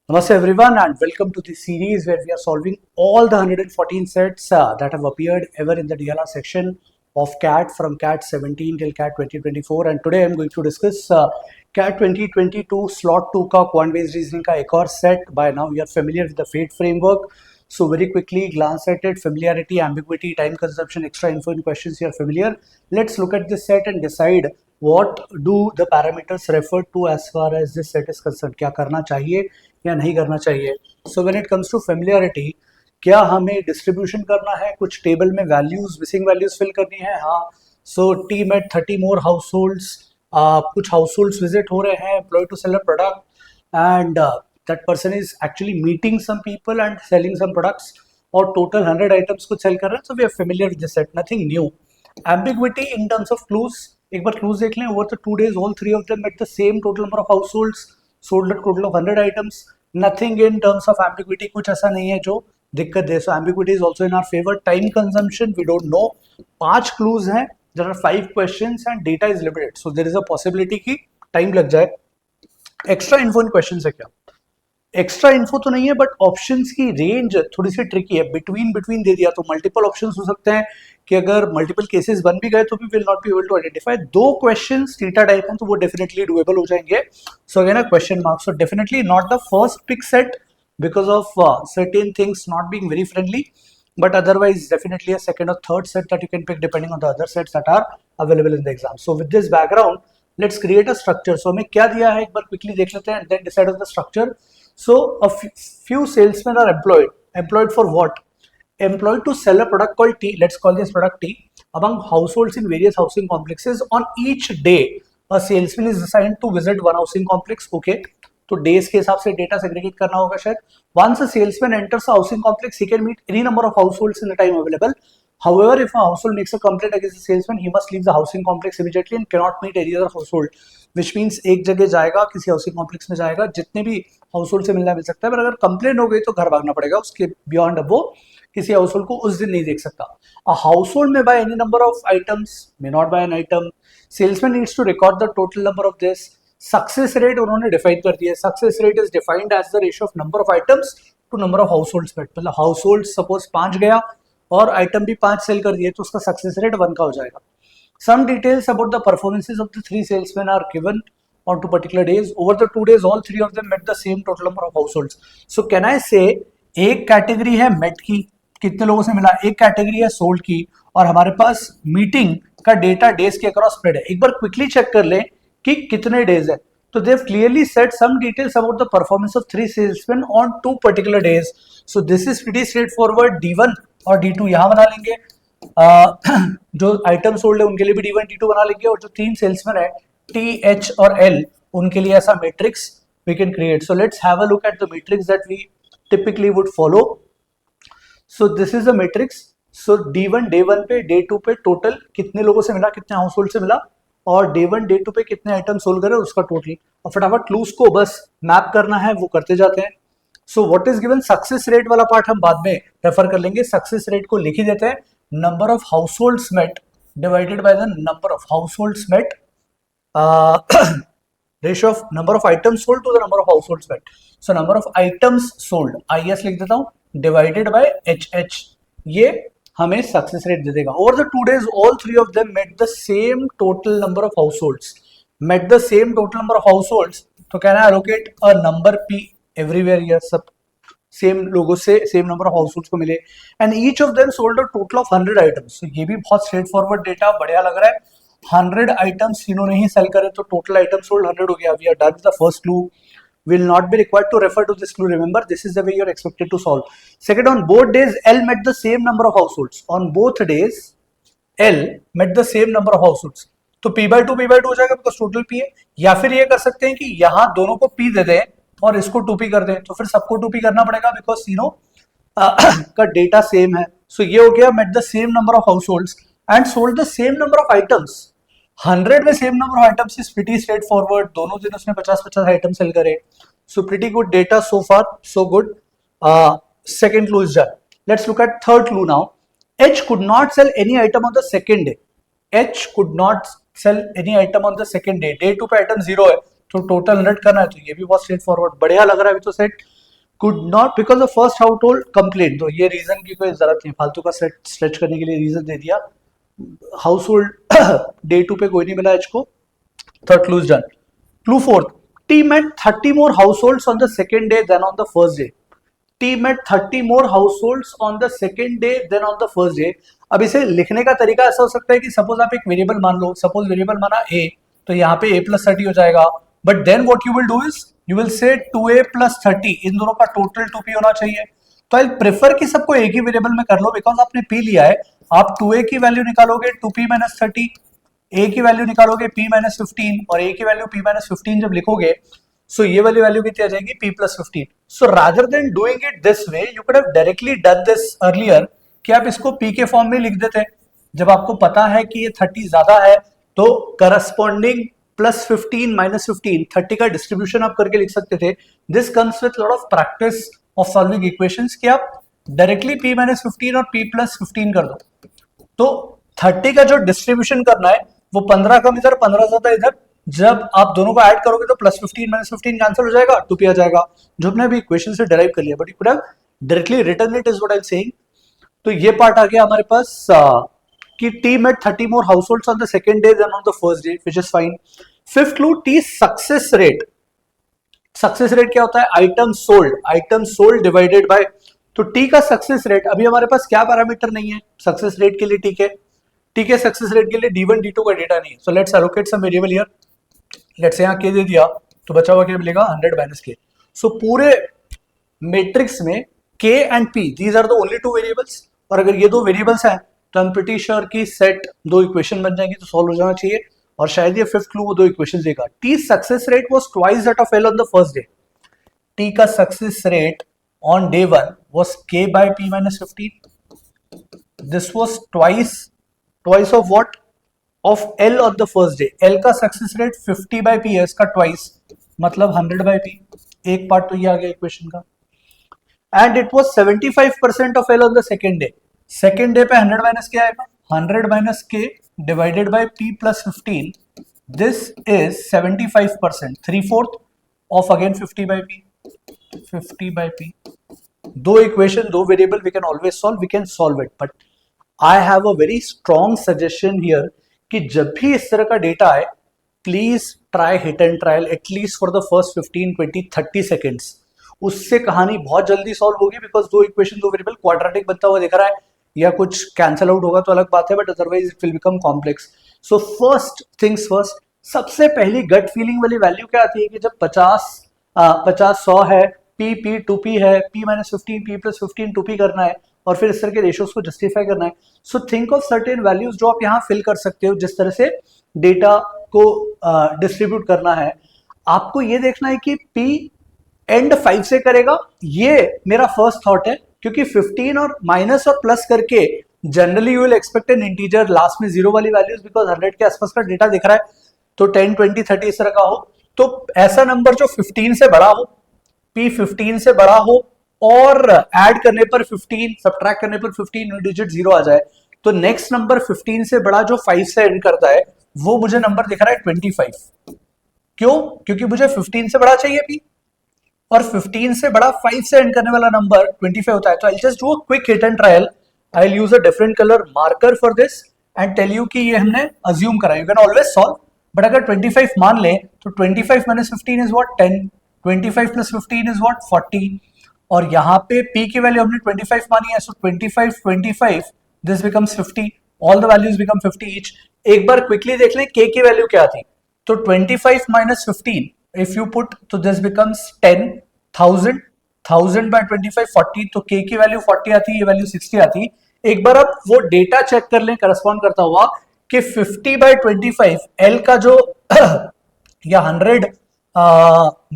Namaste everyone and welcome to the series where we are solving all the 114 sets that have appeared ever in the DLR section of CAT from CAT 17 till CAT 2024 and today I'm going to discuss CAT 2022 slot 2 का quant based reasoning का एक और set. By now you are familiar with the FATE framework, so very quickly glance at it. Familiarity, ambiguity, time consumption, extra info in questions you are familiar. Let's look at this set and decide what do the parameters refer to as far as this set is concerned. क्या करना चाहिए या नहीं करना चाहिए. So when it comes to familiarity, क्या हमें distribution करना है, कुछ टेबल में वैल्यूज मिसिंग वैल्यूज फिल करनी है. हाँ, so team at 30 more households, कुछ हाउस होल्ड्स विजिट हो रहे हैं, employ to sell a product and that person is actually meeting some people and selling some products और total 100 items कुछ sell कर रहे हैं. So we are familiar with this set, nothing new. Ambiguity in terms of clues, एक बार clues देख लें. Over the 2 days all 3 of them met the same total number of households, sold a total of 100 items. Nothing in terms of ambiguity, कुछ ऐसा नहीं है जो दिक्कत दे. So ambiguity is also in our favor. Time consumption we don't know. 5 clues हैं, there are 5 questions and data is limited, so there is a possibility कि time लग जाए. Extra info in questions है क्या? एक्स्ट्रा इन्फो तो नहीं है, but options की रेंज थोड़ी सी ट्रिकी है. बिटवीन दे दिया तो मल्टीपल ऑप्शंस हो सकते हैं कि अगर मल्टीपल केसेस बन भी गए तो भी will not be able to identify. 2 questions theta type हैं तो वो डेफिनेटली डुएबल हो जाएंगे. So again a question mark. So definitely not the first pick set because of certain things not being very friendly, but otherwise definitely a second or third set that you can pick depending on the other sets that are available in the exam. So with this background, let's create a structure. So हमें क्या दिया है एक बार quickly देख लेते हैं and then decide on the structure. So a few salesmen are employed for what? Employed to sell a product called T. Let's call this product T among households in various housing complexes. On each day a salesman is assigned to visit one housing complex. Okay, तो days के हिसाब से data segregate करना होगा शायद. Once a salesman enters a housing complex, he can meet any number of households in the time available. However, if a household makes a complaint against the salesman, he must leave the housing complex immediately and cannot meet any other household. Which means एक जगह जाएगा, किसी housing complex में जाएगा, जितने भी household से मिलना मिल सकता है, पर अगर कंप्लेंट हो गई तो घर भागना पड़ेगा. उसके बियॉन्ड अब वो किसी हाउसहोल्ड को उस दिन नहीं देख सकता. A household may buy any number of items, may not buy an item. Salesman needs to record the total number of this. Success rate उन्होंने डिफाइन कर दिया है. Success rate is defined as the ratio of number of items to number of households met. मतलब household suppose 5 गया और item भी 5 cell कर दिए तो उसका सक्सेस रेट 1 का हो जाएगा. Some details about the performances of the 3 salesman are given on 2 particular days. Over the 2 days all 3 of them met the same total number of households. So can I say एक category है met की, कितने लोगों से मिला, एक category है sold की, और हमारे पास मीटिंग का डेटा डेज के अक्रॉस स्प्रेड है. एक बार क्विकली चेक कर लें कि कितने डेज है. तो they have clearly set some details about the performance of 3 salesman on 2 particular days. So this is pretty straightforward. D1 और D2 यहां बना लेंगे. जो आइटम सोल्ड है उनके लिए भी D1 D2 बना लेंगे, और जो 3 सेल्समैन है T, H और L, उनके लिए ऐसा matrix we can create. So let's have a look at the matrix that we typically would follow. So this is the matrix. So D1 Day 1 पे, Day 2 पे टोटल कितने लोगों से मिला, कितने हाउस होल्ड से मिला, और Day 1 Day 2 पे कितने आइटम सोल्व करे उसका टोटल. और फटाफट क्लूज को बस मैप करना है, वो करते जाते हैं. So what is given, success rate वाला पार्ट हम बाद में रेफर कर लेंगे. सक्सेस रेट को लिख ही देते हैं. Number of households met divided by the number of households met, ratio of number of items sold to the number of households met. So number of items sold, IS लिख देता हूँ, divided by HH, ये हमें success rate दे देगा. Over the 2 days all 3 of them met the same total number of households. Met the same total number of households, तो can I allocate a number P everywhere here? सब same लोगों से same number of households को मिले, and each of them sold a total of 100 items. So ये भी बहुत straight forward data, बढ़िया लग रहा है. 100 आइटम्स इन्होंने ही सेल करे तो टोटल आइटम सोल्ड 100 हो गया. We are done with the first clue. Will not be required to refer to this clue. Remember, this is the way you are expected to solve. Second, on both days L met the same number of households. On both days L met the same number of households. तो P/2 हो जाएगा because total P है. या फिर ये कर सकते हैं कि यहाँ दोनों को P दे दें और इसको 2P कर दें, तो फिर सबको 2P करना पड़ेगा बिकॉज यू नो का डेटा सेम है. सो ये हो गया met the same number of households and sold the same number of items. 100 में same number of items is pretty straight forward. दोनों दिन उसने 50-50 आइटम सेल करे. So pretty good data so far, so good. Second clue is done. Let's look at third clue now. H could not sell any item on the second day. H could not sell any item on the second day. Day 2 पे item 0 है तो total 100 करना है, तो ये भी बहुत straight forward, बढ़िया लग रहा है अभी तो set. could not because the first household complained. तो ये रीजन की कोई जरूरत नहीं, फालतू का स्ट्रेच करने के लिए रीजन दे दिया. हाउसहोल्ड डे 2 पे कोई नहीं मिला एच को. Third clue is done. Clue fourth, T met 30 more households on the second day than on the first day. T met 30 more households on the second day than on the first day. अब इसे लिखने का तरीका ऐसा हो सकता है कि सपोज आप एक वेरिएबल मान लो, सपोज वेरिएबल माना a, तो यहाँ पे a plus 30 हो जाएगा. But then what you will do is you will say 2a plus 30, इन दोनों का टोटल 2p होना चाहिए. तो आई प्रेफर कि सबको एक ही वेरिएबल में कर लो, बिकॉज आपने p लिया है. आप 2a की वैल्यू निकालोगे 2p minus 30, a की वैल्यू निकालोगे p minus 15, और a की वैल्यू p minus 15 जब लिखोगे, सो ये वाली वैल्यू कितनी आ जाएगी, p plus 15. So rather than doing it this way, you could have directly done this earlier कि आप इसको p के फॉर्म में लिख देते. जब आपको पता है कि ये 30 ज्यादा है, तो करस्पॉन्डिंग प्लस 15 माइनस 15, 30 का डिस्ट्रीब्यूशन आप करके लिख सकते थे. This comes with lot of practice of solving equations कि आप डायरेक्टली p minus 15 और p plus 15 कर दो. तो 30 का जो डिस्ट्रीब्यूशन करना है वो 15 कम इधर, 15 ज्यादा इधर. जब आप दोनों को ऐड करोगे तो प्लस 15 माइनस 15 कैंसिल हो जाएगा, 2p आ जाएगा, जो हमने अभी इक्वेशन से डिराइव कर लिया. But you could have directly written it, is what I am saying. तो ये पार्ट आ गया हमारे पास कि T met 30 more households on the second day than on the first day, which is fine. Fifth clue, T success rate. Success rate क्या होता है, item sold divided by. तो T का सक्सेस रेट, अभी हमारे पास क्या पैरामीटर नहीं है सक्सेस रेट के लिए, टी के सक्सेस रेट के लिए D1 D2 का डेटा नहीं है. So let's allocate some variable here. Let's यहाँ के दे दिया, तो बचा हुआ क्या मिलेगा, 100 माइनस के. सो पूरे मैट्रिक्स में k and p, these are the only two variables. और अगर ये दो वेरिएबल्स हैं तो आई एम प्रीटी श्योर कि सेट दो इक्वेशन बन जाएंगी, तो सॉल्व हो जाना चाहिए. और शायद ये फिफ्थ क्लू वो दो इक्वेशन देगा. T success rate was twice that of L on the first day. T का success rate on day 1 was k by p minus 15. This was twice of what, of L on the first day. L का success rate 50 by p है, इसका twice मतलब 100 by p. एक part तो ये आ गया equation का. And it was 75% of L on the second day. Second day पे 100 माइनस के आएगा, 100 minus k divided by p plus 15. This is 75%, 3/4 of again 50 by p. 50 by p. दो equation, दो variable, we can always solve, we can solve it. But I have a very strong suggestion here कि जब भी इस तरह का data आए, please try hit and trial at least for the first 15, 20, 30 seconds. उससे कहानी बहुत जल्दी सॉल्व होगी, बिकॉज दो इक्वेशन, दो वेरिएबल क्वाड्रेटिक बनता हुआ दिख रहा है, या कुछ कैंसल आउट होगा तो अलग बात है, but otherwise it will become complex. So first things first, सबसे पहली गट फीलिंग वाली वैल्यू क्या आती है कि जब 50 100 है, p 2p है, p minus 15 p plus 15 2p करना है, और फिर इस तरह के रेशियोज को जस्टिफाई करना है. So think of certain values जो आप यहाँ फिल कर सकते हो, जिस तरह से डेटा को डिस्ट्रीब्यूट करना है. आपको ये देखना है कि p एंड 5 से करेगा, ये मेरा फर्स्ट थॉट है, क्योंकि 15 और माइनस और प्लस करके generally you will expect an integer last में 0 वाली वैल्यूज, बिकॉज 100 के आसपास का डेटा दिख रहा है, तो 10 20 30 इस तरह का हो. तो ऐसा नंबर जो 15 से बड़ा हो, p 15 से बड़ा हो, और ऐड करने पर 15, सब्ट्रैक्ट करने पर 15 डिजिट 0 आ जाए. तो नेक्स्ट नंबर 15 से बड़ा जो 5 से एंड करता है, वो मुझे नंबर दिख रहा है 25. क्यों? क्योंकि मुझे 15 से बड़ा चाहिए p, और 15 से बड़ा 5 से एंड करने वाला नंबर 25 होता है. तो I just do a quick hit and trial. I will use a different colour marker for this and tell you कि ये हमने अज्यूम करा. You can always solve, but अगर 25 मान ले तो 25 minus 15 is what, 10. 25 plus 15 is what, 40. और यहाँ पे p की वैल्यू हमने 25 मानी है, सो 25 this becomes 50. All the values become 50 each. एक बार क्विकली देख लें k की वैल्यू क्या थी. तो 25 minus 15 if you put, तो this becomes 10,000. 1000 by 25 40, तो k की वैल्यू 40 आती, ये वैल्यू 60 आती. एक बार आप वो डेटा चेक कर लें करस्पॉन्ड करता हुआ कि 50 by 25 l का जो या 100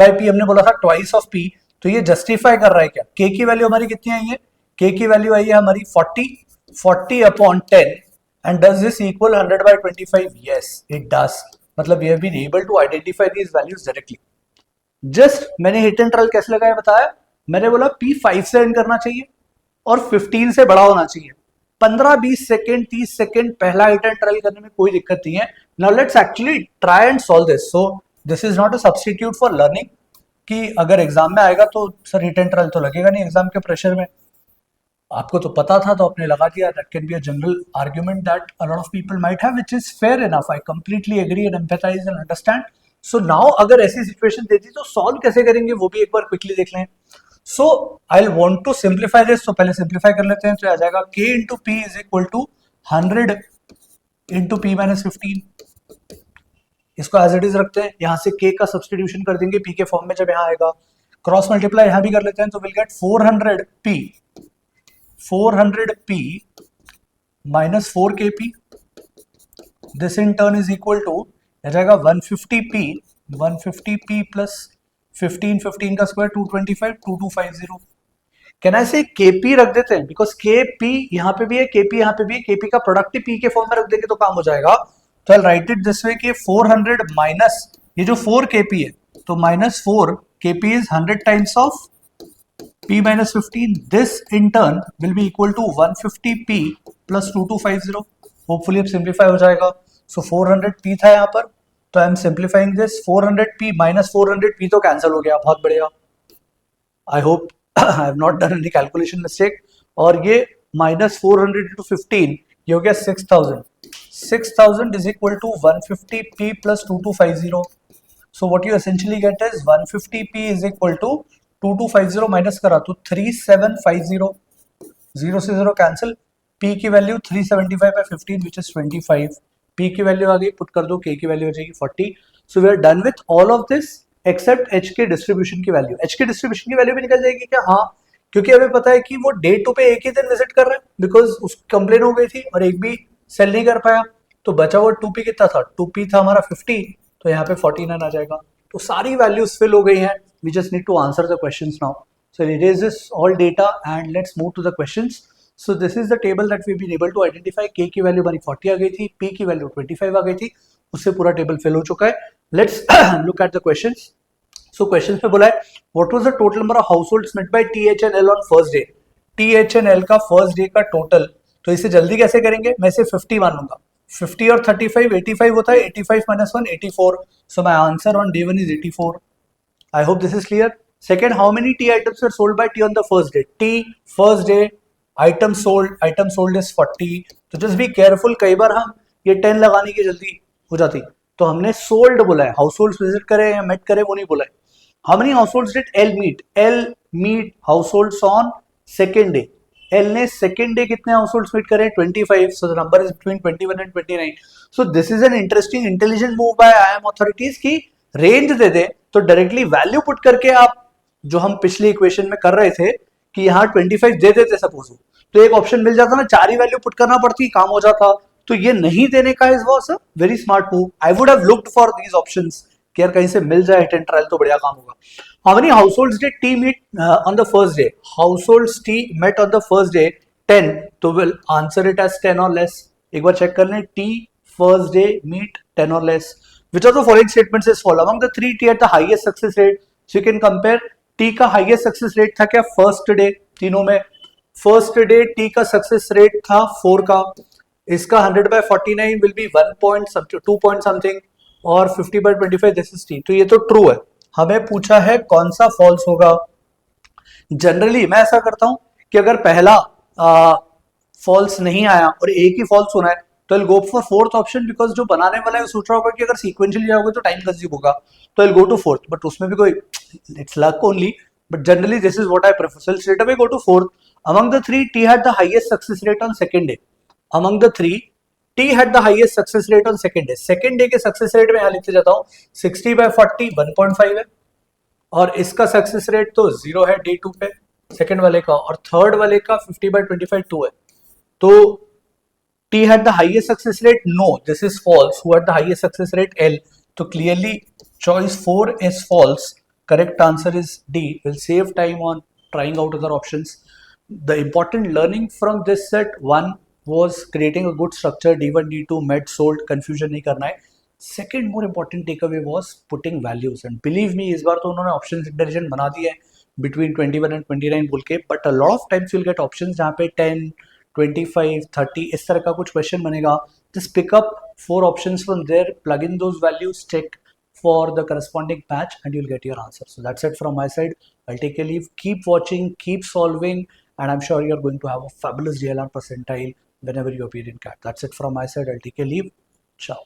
by p हमने बोला था ट्वाइस ऑफ p, तो ये जस्टिफाई कर रहा है क्या. k की वैल्यू हमारी कितनी आई है, k की वैल्यू आई है हमारी 40 upon 10. And does this equal 100 by 25? Yes it does. मतलब we have been able to identify these values directly. Just मैंने हिट एंड ट्रायल कैसे लगाया बताया. मैंने बोला p 5 से एंड करना चाहिए और 15 से बड़ा होना चाहिए. 15-20 सेकेंड 30 सेकेंड पहला हिट एंड ट्रायल करने में कोई दिक्कत नहीं है. Now let's actually try and solve this. So this is not a substitute for learning. कि अगर एग्जाम में आएगा तो सर हिट एंड ट्रल तो लगेगा नहीं एग्जाम के प्रेशर में, आपको तो पता था तो आपने लगा दिया. That can be a general argument that a lot of people might have, which is fair enough. I completely agree and empathise and understand. So now अगर ऐसी सिचुएशन देती तो सॉल्व कैसे करेंगे वो भी एक बार क्विकली देख लें. So I want to simplify this. तो पहले सिंप्लीफाई कर लेते हैं. तो आ जाएगा k into p is equal to 100 into p minus 15. इसको एज इट इज रखते हैं. यहां से k का सब्सटीट्यूशन कर देंगे p के फॉर्म में जब यहां आएगा. क्रॉस मल्टीप्लाई यहां भी कर लेते हैं तो will get 400p minus 4kp. This in turn is equal to आ जाएगा 150p plus 15 का स्क्वायर 225 2250. कैन आई से kp रख देते हैं बिकॉज kp यहाँ पे भी है kp यहाँ पे भी है. kp का प्रोडक्ट p के फॉर्म में रख देंगे तो काम हो जाएगा. तो आई राइट इट दिस वे कि 400 माइनस ये जो 4kp है तो minus 4kp is 100 times of p minus 15. This in turn will be equal to 150p plus 2250. Hopefully अब simplify हो जाएगा. So 400p था यहाँ पर तो I am simplifying this. 400p minus 400p तो cancel हो गया. बहुत बढ़िया. I hope I have not done any calculation mistake. और ये minus 400 into 15 ये हो गया 6000. 6000 is equal to 150p plus 2250. So what you essentially get is 150p is equal to 2250 minus करा तो 3750. 0 से 0 कैंसिल. p की value 375 by 15 which is 25. p की वैल्यू आ गई, पुट कर दो. k की वैल्यू हो जाएगी 40. So we are done with all of this except h के डिस्ट्रीब्यूशन की वैल्यू. h के डिस्ट्रीब्यूशन की वैल्यू भी निकल जाएगी क्या? हाँ, क्योंकि हमें पता है कि वो डे 2 पे एक ही दिन विजिट कर रहा है बिकॉज उसकी कंप्लेन हो गई थी और एक भी सेल नहीं कर पाया. तो बचा हुआ 2p कितना था? 2p था हमारा 50. तो यहाँ पे 49 आ जाएगा. तो सारी वैल्यूज फिल हो गई हैं. We just need to answer the questions now. So erase this all data and let's move to the questions. So this is the table that we've been able to identify. K की value हमारी 40 आ गई थी, P की value 25 आ गई थी, उससे पूरा table fill हो चुका है. Let's look at the questions. So questions में बोला है what was the total number of households met by TH and L on first day. TH and L का first day का total. तो इसे जल्दी कैसे करेंगे? मैं इसे 50 मान लूंगा. 50 और 35 85 होता है. 85 minus 1 84. So my answer on day 1 is 84. I hope this is clear. Second, how many tea items were sold by T on the first day? T first day item sold is 40. तो just be careful. कई बार हम ये 10 लगाने की जल्दी हो जाती. तो हमने sold बोला है. Households visit करे या met करे वो नहीं बोला है. How many households did L meet? L meet households on second day. L ने second day कितने households meet करे? 25. So the number is between 21 and 29. So this is an interesting intelligent move by IIM authorities की range दे दे तो directly value put करके आप जो हम पिछली इक्वेशन में कर रहे थे कि यहाँ 25 दे देते सपोज तो एक ऑप्शन मिल जाता ना. 4 ही वैल्यू पुट करना पड़ती, काम हो जाता. तो ये नहीं देने का is was a very smart move. I would have looked for these options कि यार कहीं से मिल जाए हिट एंड ट्रायल तो बढ़िया काम होगा. How many households did T meet on the first day? Households T met on the first day 10. तो विल आंसर इट एज 10 और लेस. एक बार चेक कर लें. टी फर्स्ट डे मीट 10 और less. Which of the following statements is false? Among the three T at the highest success rate. So you can compare. T का highest success rate था क्या? First day. तीनों में first day T का success rate था 4 का. इसका 100 by 49 will be 1 point something, 2 point something और 50 by 25 this is T. तो ये तो true है. हमें पूछा है कौन सा false होगा. जनरली मैं ऐसा करता हूं कि अगर पहला false नहीं आया और एक ही false होना है तो I'll go for fourth option because जो बनाने वाला है सोच रहा होगा कि अगर sequentially जाओगे तो टाइम कंज्यूम होगा तो I'll go to fourth. But उसमें भी कोई it's luck only. But generally this is what I prefer. So I'll straight away go to fourth. Among the three, T had the highest success rate on second day. Among the three, T had the highest success rate on second day. Second day के success rate में यहाँ लिखते जाता हूँ 60 by 40 1.5 है और इसका success rate तो 0 है day 2 पे second वाले का और third वाले का 50 by 25 2 है. तो T had the highest success rate? No, this is false. Who had the highest success rate? L. So clearly choice 4 is false. Correct answer is D. We'll save time on trying out other options. The important learning from this set, one was creating a good structure. D1, D2, met, sold, confusion नहीं करना है. Second more important takeaway was putting values. And believe me, इस बार तो उन्होंने options intelligent बना दिया है between 21 and 29 बोल के. But a lot of times you'll get options जहाँ पे 10 25, 30 इस तरह का कुछ क्वेश्चन बनेगा. Just pick up 4 options from there, plug in those values, check for the corresponding batch and you'll get your answer. So that's it from my side. I'll take a leave. Keep watching, keep solving, and I'm sure you're going to have a fabulous DLR percentile whenever you appear in CAT. That's it from my side. I'll take a leave. Ciao.